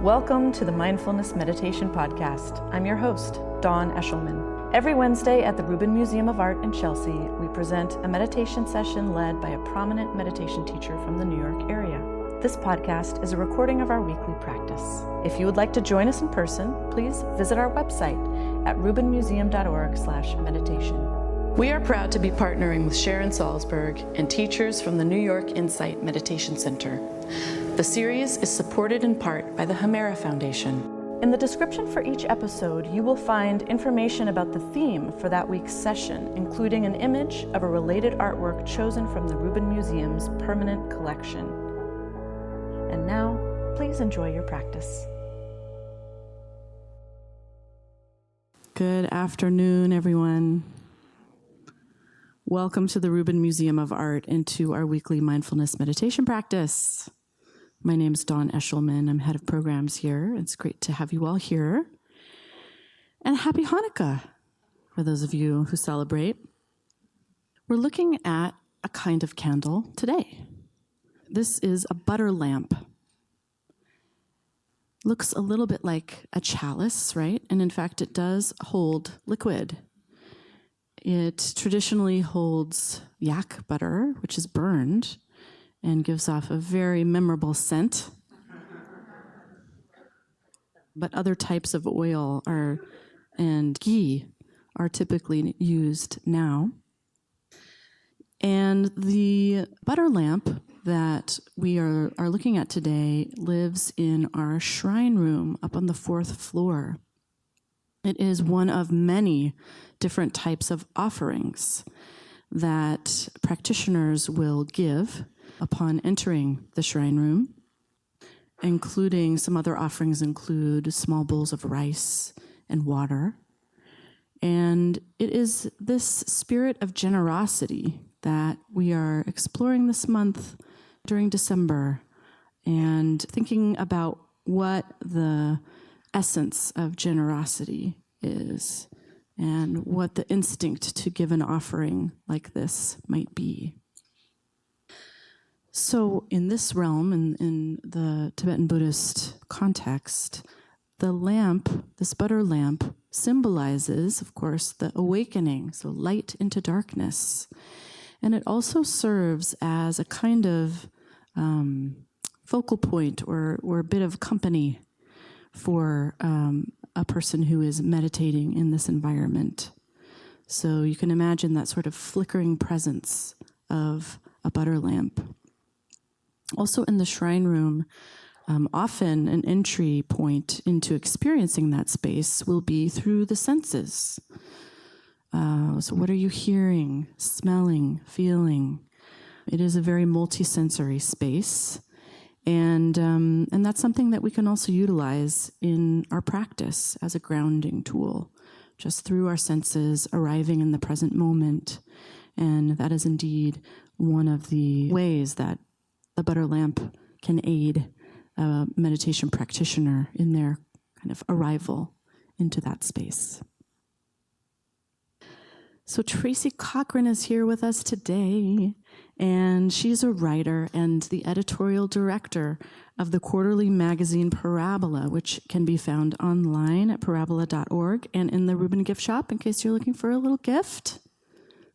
Welcome to the Mindfulness Meditation Podcast. I'm your host, Dawn Eshelman. Every Wednesday at the Rubin Museum of Art in Chelsea, we present a meditation session led by a prominent meditation teacher from the New York area. This podcast is a recording of our weekly practice. If you would like to join us in person, please visit our website at rubinmuseum.org/meditation. We are proud to be partnering with Sharon Salzberg and teachers from the New York Insight Meditation Center. The series is supported in part by the Hemera Foundation. In the description for each episode, you will find information about the theme for that week's session, including an image of a related artwork chosen from the Rubin Museum's permanent collection. And now, please enjoy your practice. Good afternoon, everyone. Welcome to the Rubin Museum of Art and to our weekly mindfulness meditation practice. My name is Dawn Eshelman. I'm head of programs here. It's great to have you all here. And happy Hanukkah for those of you who celebrate. We're looking at a kind of candle today. This is a butter lamp. Looks a little bit like a chalice, right? And in fact, it does hold liquid. It traditionally holds yak butter, which is burned, and gives off a very memorable scent. But other types of oil and ghee are typically used now. And the butter lamp that we are looking at today lives in our shrine room up on the 4th floor. It is one of many different types of offerings that practitioners will give upon entering the shrine room, including some other offerings include small bowls of rice and water. And it is this spirit of generosity that we are exploring this month during December and thinking about what the essence of generosity is and what the instinct to give an offering like this might be. So in this realm, in the Tibetan Buddhist context, the lamp, this butter lamp, symbolizes, of course, the awakening, so light into darkness. And it also serves as a kind of focal point or a bit of company for a person who is meditating in this environment. So you can imagine that sort of flickering presence of a butter lamp. Also in the shrine room, often an entry point into experiencing that space will be through the senses. So what are you hearing, smelling, feeling? It is a very multisensory space. And that's something that we can also utilize in our practice as a grounding tool, just through our senses, arriving in the present moment. And that is indeed one of the ways that the butter lamp can aid a meditation practitioner in their kind of arrival into that space. So Tracy Cochran is here with us today, and she's a writer and the editorial director of the quarterly magazine Parabola, which can be found online at parabola.org and in the Rubin gift shop in case you're looking for a little gift.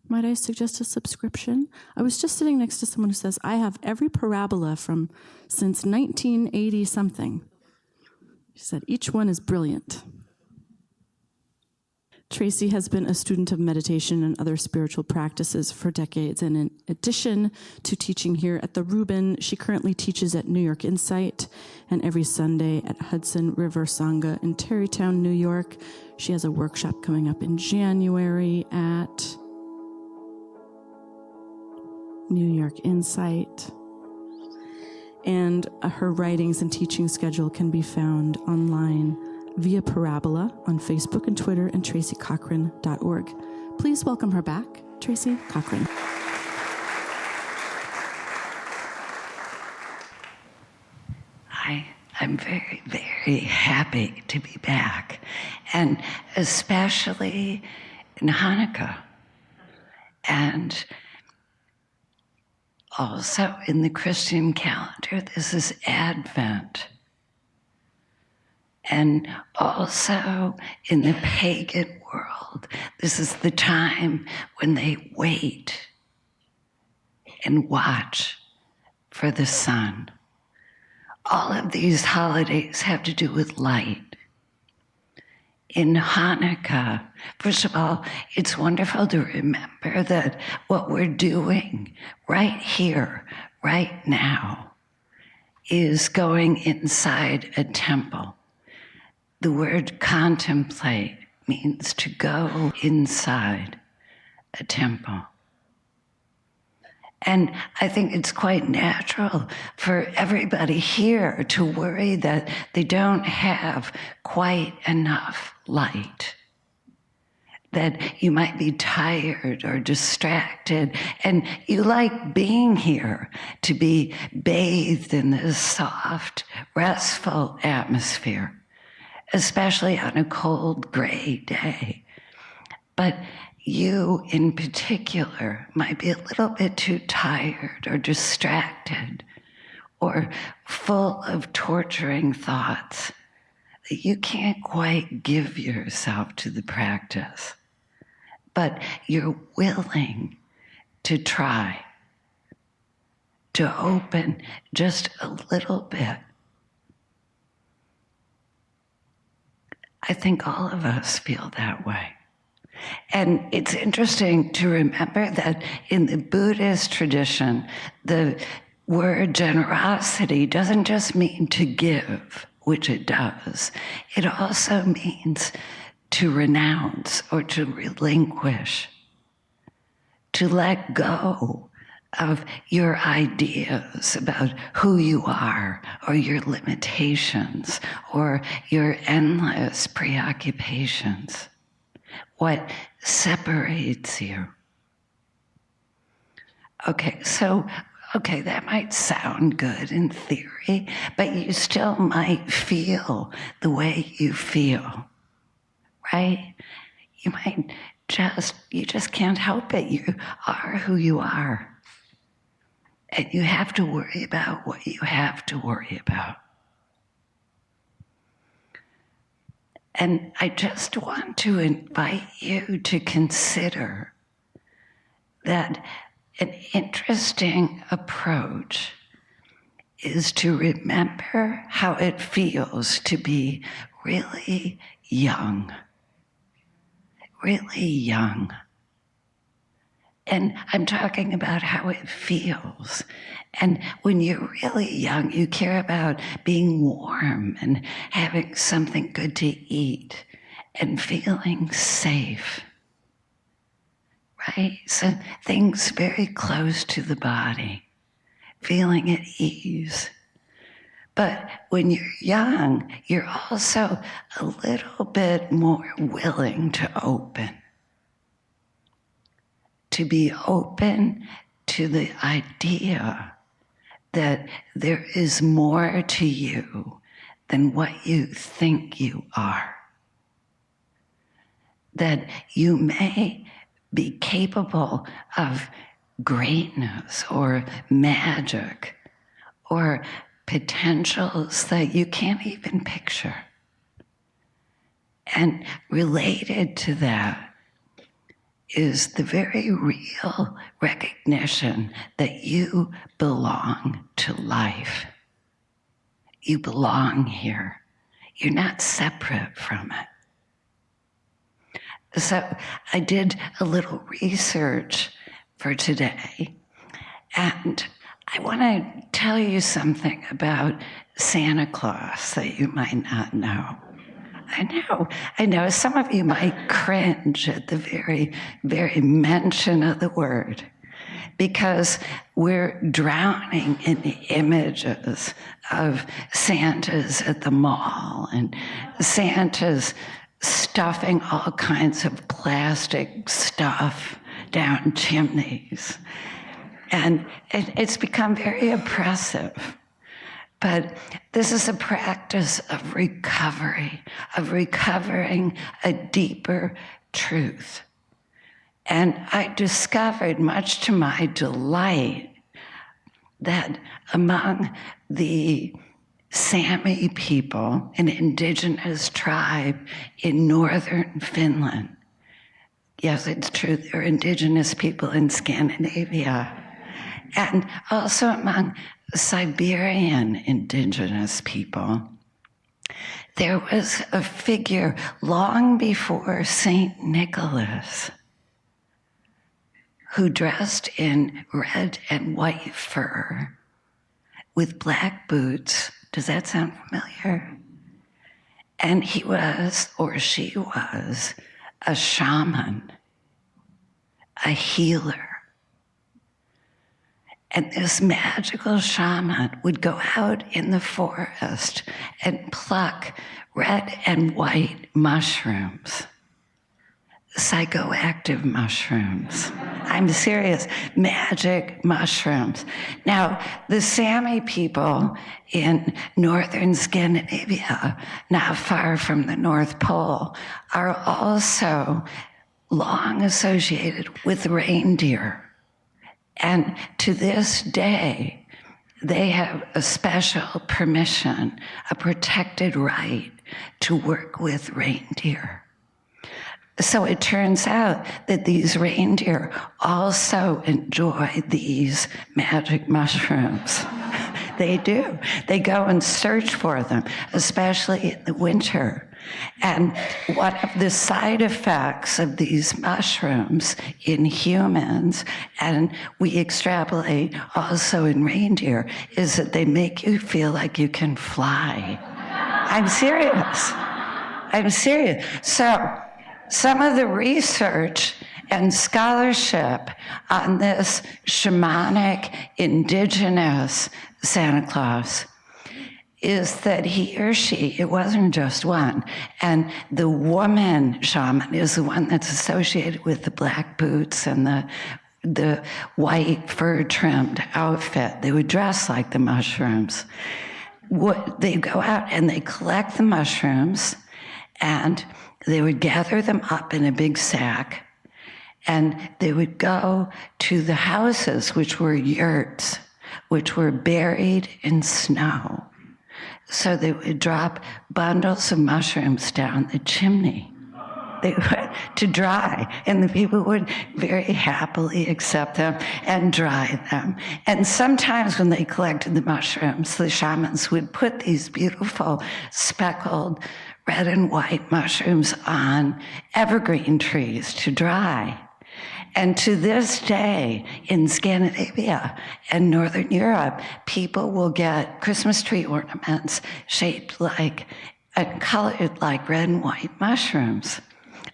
Might I suggest a subscription? I was just sitting next to someone who says, I have every Parabola since 1980 something. She said, each one is brilliant. Tracy has been a student of meditation and other spiritual practices for decades, and in addition to teaching here at the Rubin, she currently teaches at New York Insight and every Sunday at Hudson River Sangha in Tarrytown, New York. She has a workshop coming up in January at New York Insight. And her writings and teaching schedule can be found online via Parabola on Facebook and Twitter and tracycochran.org. Please welcome her back, Tracy Cochran. I'm very, very happy to be back, and especially in Hanukkah. And also in the Christian calendar, this is Advent. And also in the pagan world, this is the time when they wait and watch for the sun. All of these holidays have to do with light. In Hanukkah, first of all, it's wonderful to remember that what we're doing right here, right now, is going inside a temple. The word contemplate means to go inside a temple. And I think it's quite natural for everybody here to worry that they don't have quite enough light, that you might be tired or distracted, and you like being here to be bathed in this soft, restful atmosphere, especially on a cold, gray day. But you in particular might be a little bit too tired or distracted or full of torturing thoughts that you can't quite give yourself to the practice. But you're willing to try, to open just a little bit. I think all of us feel that way. And it's interesting to remember that in the Buddhist tradition, the word generosity doesn't just mean to give, which it does. It also means to renounce or to relinquish, to let go of your ideas about who you are or your limitations or your endless preoccupations. What separates you? Okay, that might sound good in theory, but you still might feel the way you feel, right? You just can't help it. You are who you are. And you have to worry about what you have to worry about. And I just want to invite you to consider that an interesting approach is to remember how it feels to be really young. Really young. And I'm talking about how it feels. And when you're really young, you care about being warm and having something good to eat and feeling safe, right? So things very close to the body, feeling at ease. But when you're young, you're also a little bit more willing to open. To be open to the idea that there is more to you than what you think you are. That you may be capable of greatness or magic or potentials that you can't even picture. And related to that is the very real recognition that you belong to life. You belong here. You're not separate from it. So I did a little research for today, and I want to tell you something about Santa Claus that you might not know. I know. Some of you might cringe at the very, very mention of the word because we're drowning in the images of Santas at the mall and Santas stuffing all kinds of plastic stuff down chimneys. And it's become very oppressive. But this is a practice of recovery, of recovering a deeper truth. And I discovered, much to my delight, that among the Sami people, an indigenous tribe in northern Finland. Yes, it's true, there are indigenous people in Scandinavia. And also among Siberian indigenous people. There was a figure long before St. Nicholas who dressed in red and white fur with black boots. Does that sound familiar? And he was, or she was, a shaman, a healer. And this magical shaman would go out in the forest and pluck red and white mushrooms, psychoactive mushrooms. I'm serious, magic mushrooms. Now, the Sami people in northern Scandinavia, not far from the North Pole, are also long associated with reindeer. And to this day, they have a special permission, a protected right to work with reindeer. So it turns out that these reindeer also enjoy these magic mushrooms. They do. They go and search for them, especially in the winter. And one of the side effects of these mushrooms in humans, and we extrapolate also in reindeer, is that they make you feel like you can fly. I'm serious. I'm serious. So some of the research and scholarship on this shamanic, indigenous Santa Claus is that he or she, it wasn't just one, and the woman shaman is the one that's associated with the black boots and the white fur-trimmed outfit. They would dress like the mushrooms. They go out and they collect the mushrooms, and they would gather them up in a big sack, and they would go to the houses, which were yurts, which were buried in snow. So they would drop bundles of mushrooms down the chimney. They would to dry, and the people would very happily accept them and dry them. And sometimes when they collected the mushrooms, the shamans would put these beautiful speckled red and white mushrooms on evergreen trees to dry. And to this day, in Scandinavia and Northern Europe, people will get Christmas tree ornaments shaped like and colored like red and white mushrooms.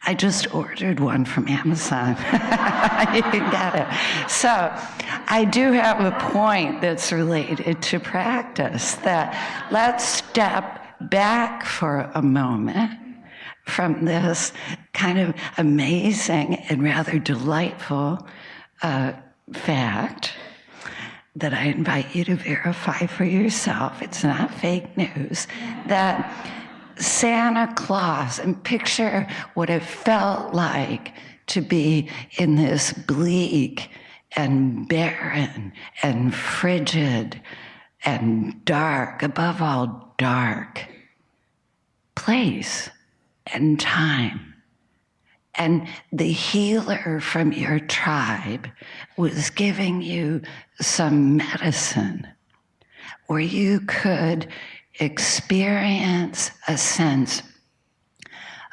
I just ordered one from Amazon. You can get it. So I do have a point that's related to practice, that let's step back for a moment from this kind of amazing and rather delightful fact that I invite you to verify for yourself. It's not fake news. That Santa Claus, and picture what it felt like to be in this bleak and barren and frigid and dark, above all dark, place and time. And the healer from your tribe was giving you some medicine where you could experience a sense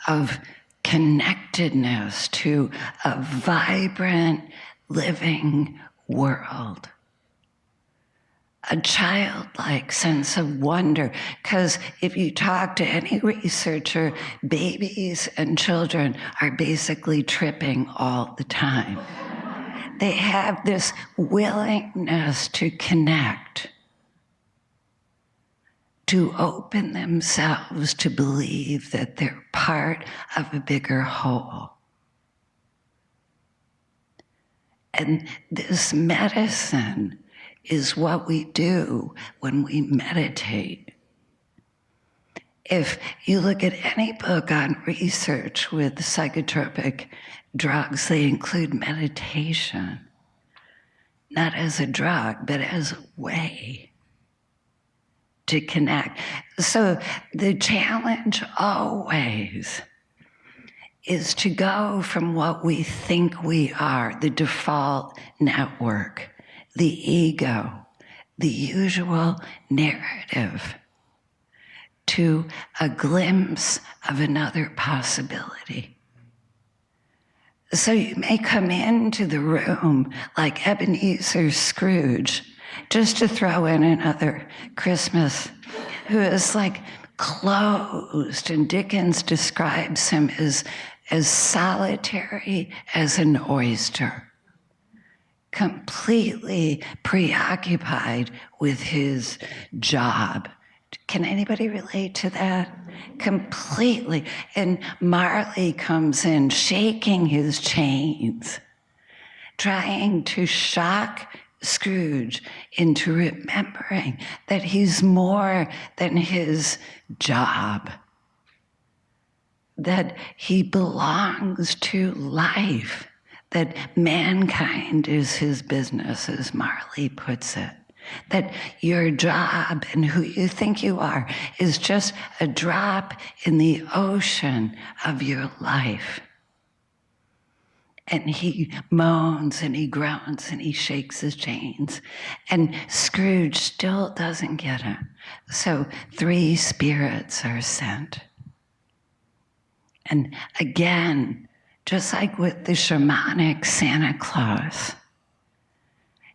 of connectedness to a vibrant, living world. A childlike sense of wonder, because if you talk to any researcher, babies and children are basically tripping all the time. They have this willingness to connect, to open themselves to believe that they're part of a bigger whole. And this medicine is what we do when we meditate. If you look at any book on research with psychotropic drugs, they include meditation, not as a drug, but as a way to connect. So the challenge always is to go from what we think we are, the default network, the ego, the usual narrative, to a glimpse of another possibility. So you may come into the room like Ebenezer Scrooge, just to throw in another Christmas, who is like closed, and Dickens describes him as solitary as an oyster, completely preoccupied with his job. Can anybody relate to that? Completely. And Marley comes in shaking his chains, trying to shock Scrooge into remembering that he's more than his job, that he belongs to life, that mankind is his business, as Marley puts it. That your job and who you think you are is just a drop in the ocean of your life. And he moans and he groans and he shakes his chains. And Scrooge still doesn't get it. So 3 spirits are sent. And again, just like with the shamanic Santa Claus,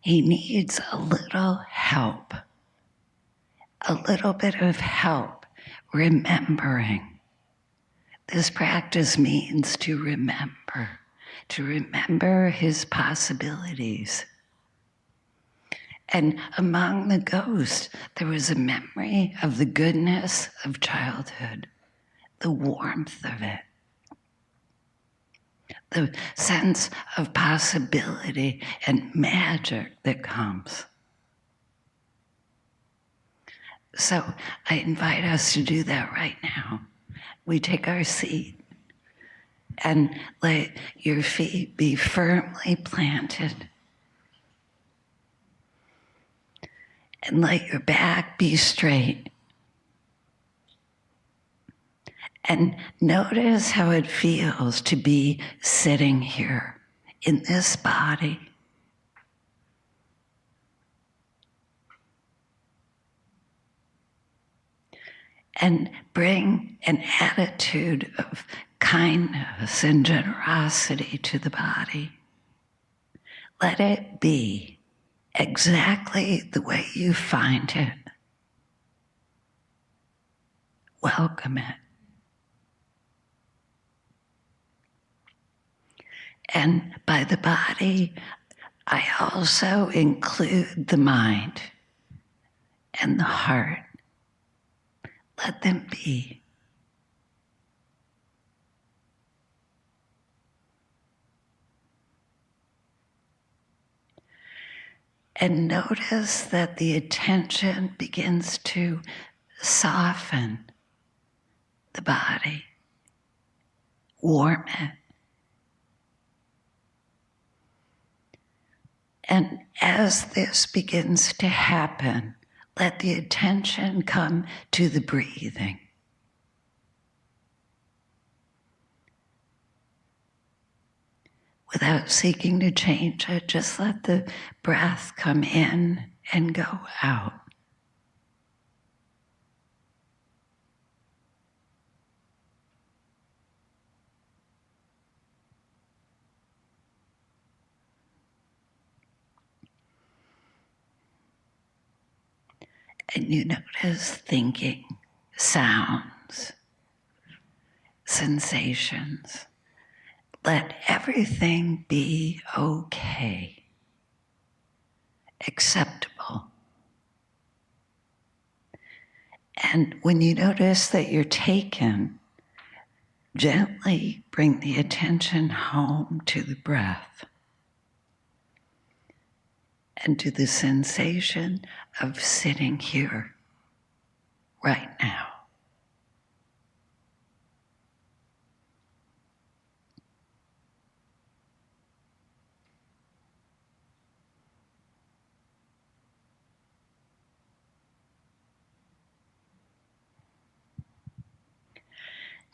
he needs a little help, a little bit of help remembering. This practice means to remember his possibilities. And among the ghosts, there was a memory of the goodness of childhood, the warmth of it, the sense of possibility and magic that comes. So I invite us to do that right now. We take our seat and let your feet be firmly planted. And let your back be straight. And notice how it feels to be sitting here in this body. And bring an attitude of kindness and generosity to the body. Let it be exactly the way you find it. Welcome it. And by the body, I also include the mind and the heart. Let them be. And notice that the attention begins to soften the body, warm it. And as this begins to happen, let the attention come to the breathing. Without seeking to change it, just let the breath come in and go out. And you notice thinking, sounds, sensations. Let everything be okay, acceptable. And when you notice that you're taken, gently bring the attention home to the breath and to the sensation of sitting here right now.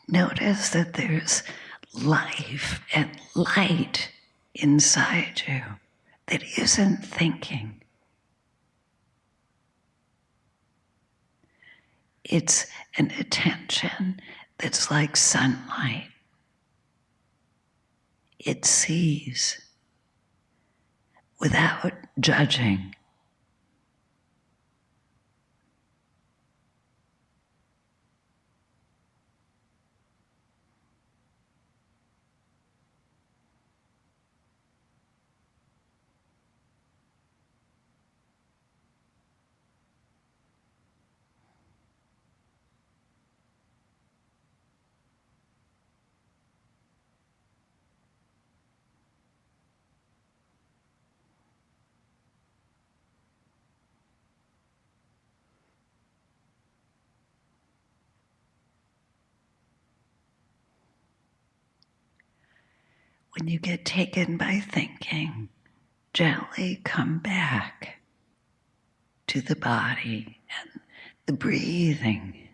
Notice that there's life and light inside you that isn't thinking. It's an attention that's like sunlight. It sees without judging. When you get taken by thinking, gently come back to the body and the breathing.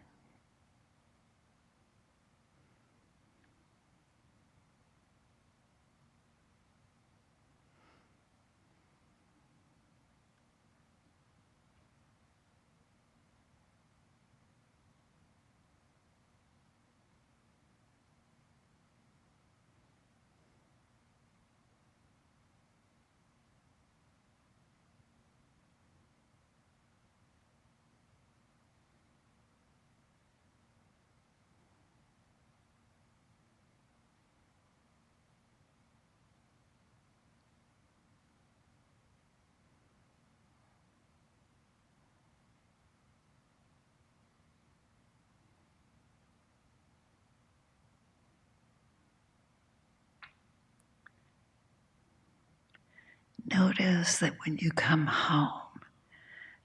Notice that when you come home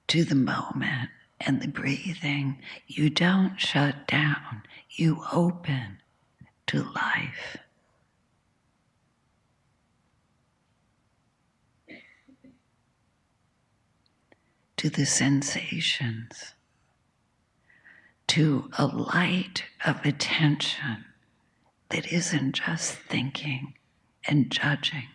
to the moment and the breathing, you don't shut down, you open to life. To the sensations, to a light of attention that isn't just thinking and judging.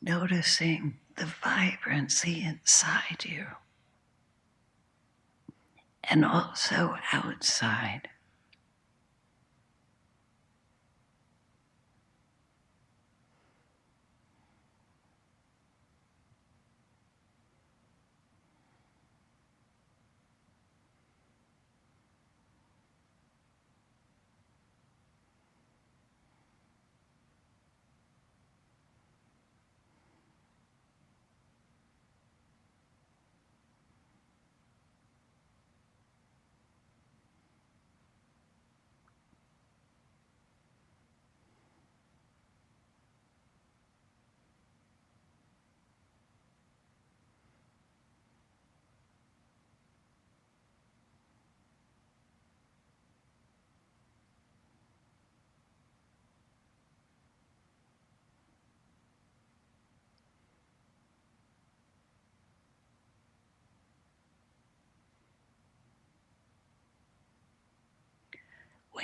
Noticing the vibrancy inside you and also outside.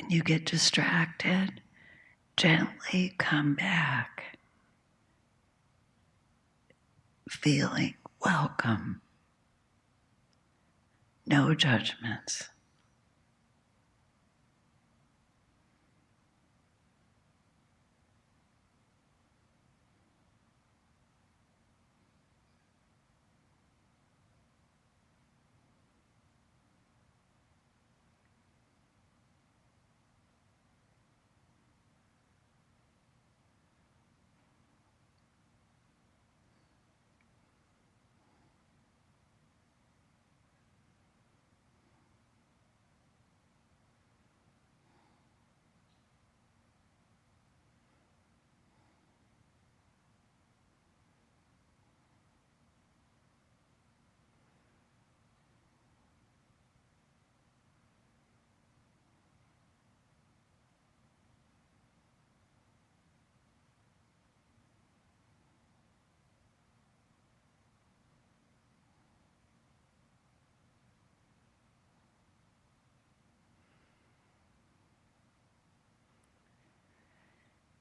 When you get distracted, gently come back, feeling welcome. No judgments.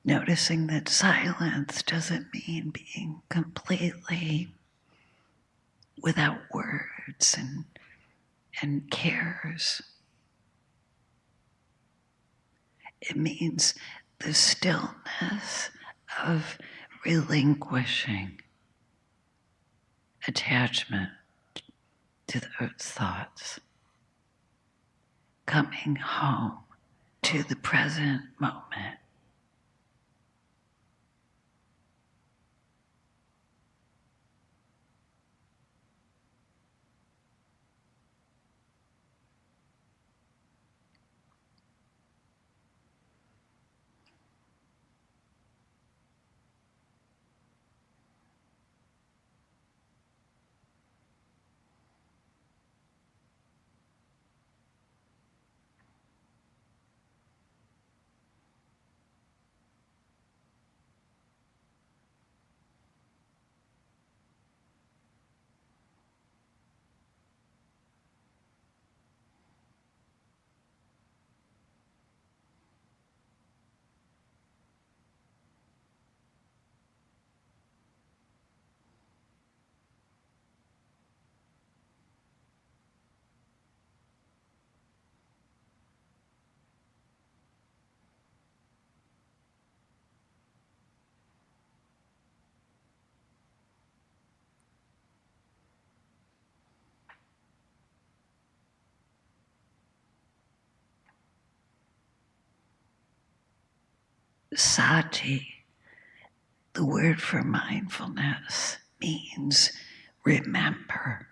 Noticing that silence doesn't mean being completely without words and cares. It means the stillness of relinquishing attachment to those thoughts, coming home to the present moment. Sati, the word for mindfulness, means remember.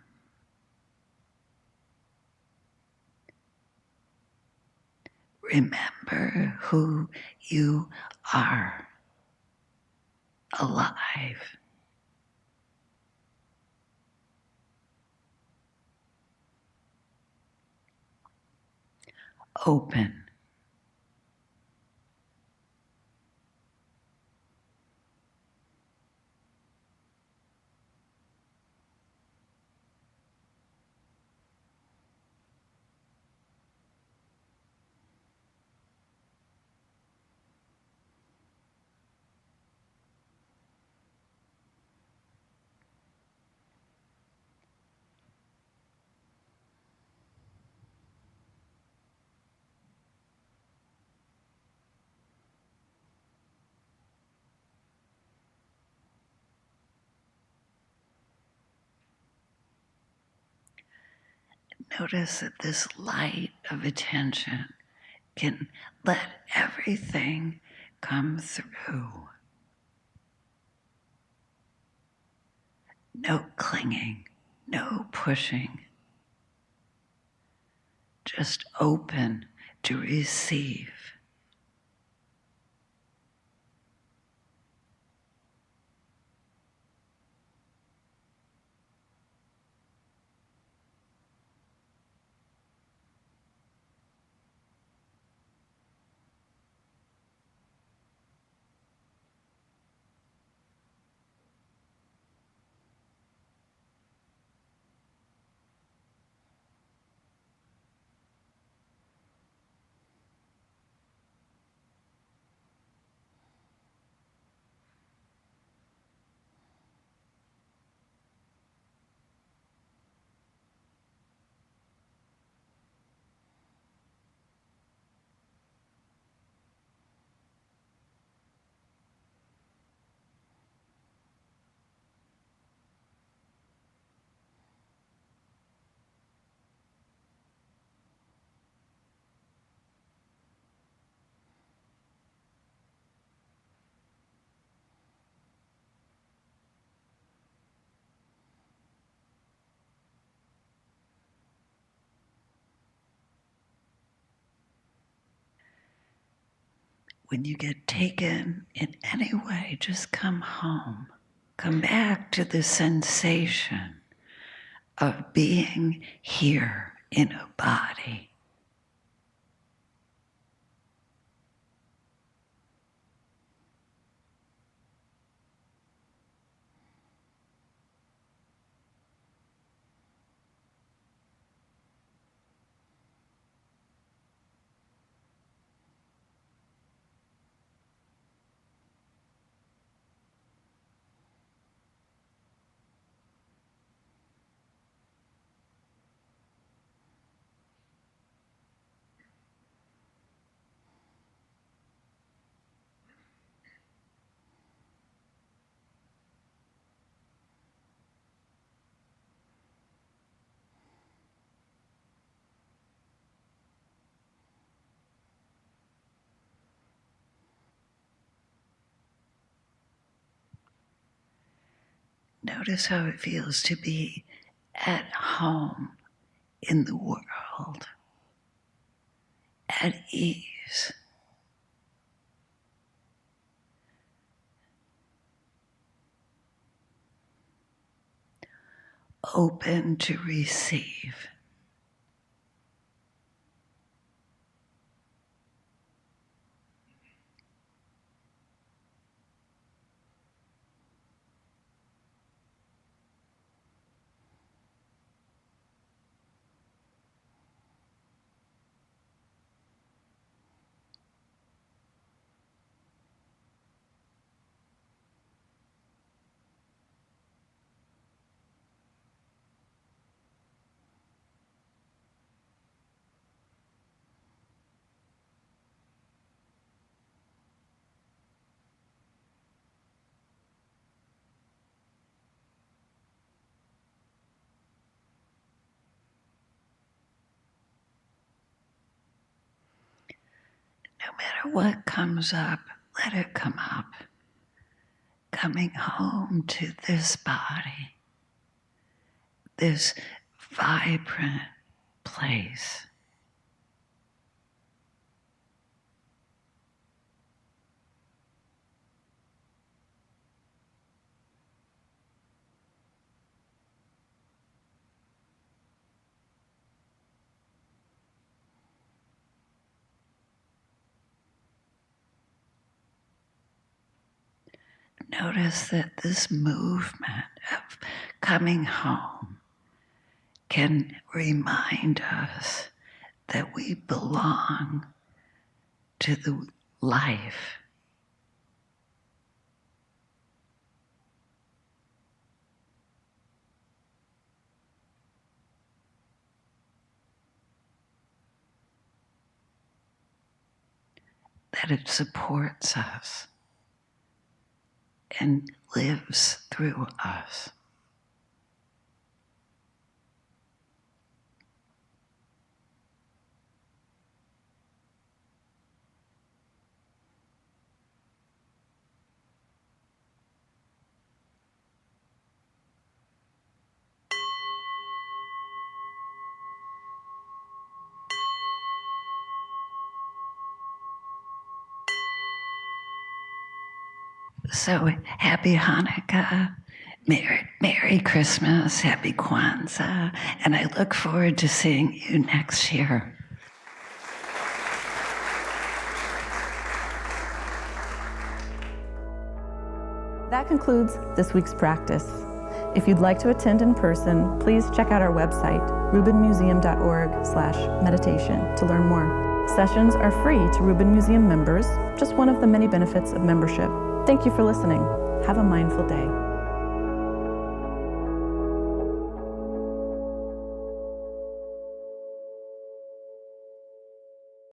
Remember who you are, alive. Open. Notice that this light of attention can let everything come through. No clinging, no pushing. Just open to receive. when you get taken in any way, just come home. Come back to the sensation of being here in a body. Notice how it feels to be at home in the world, at ease. Open to receive. No matter what comes up, let it come up. Coming home to this body, this vibrant place. Notice that this movement of coming home can remind us that we belong to the life. That it supports us and lives through us. So happy Hanukkah, Merry Christmas, Happy Kwanzaa, and I look forward to seeing you next year. That concludes this week's practice. If you'd like to attend in person, please check out our website, rubinmuseum.org/meditation, to learn more. Sessions are free to Rubin Museum members, just one of the many benefits of membership. Thank you for listening. Have a mindful day.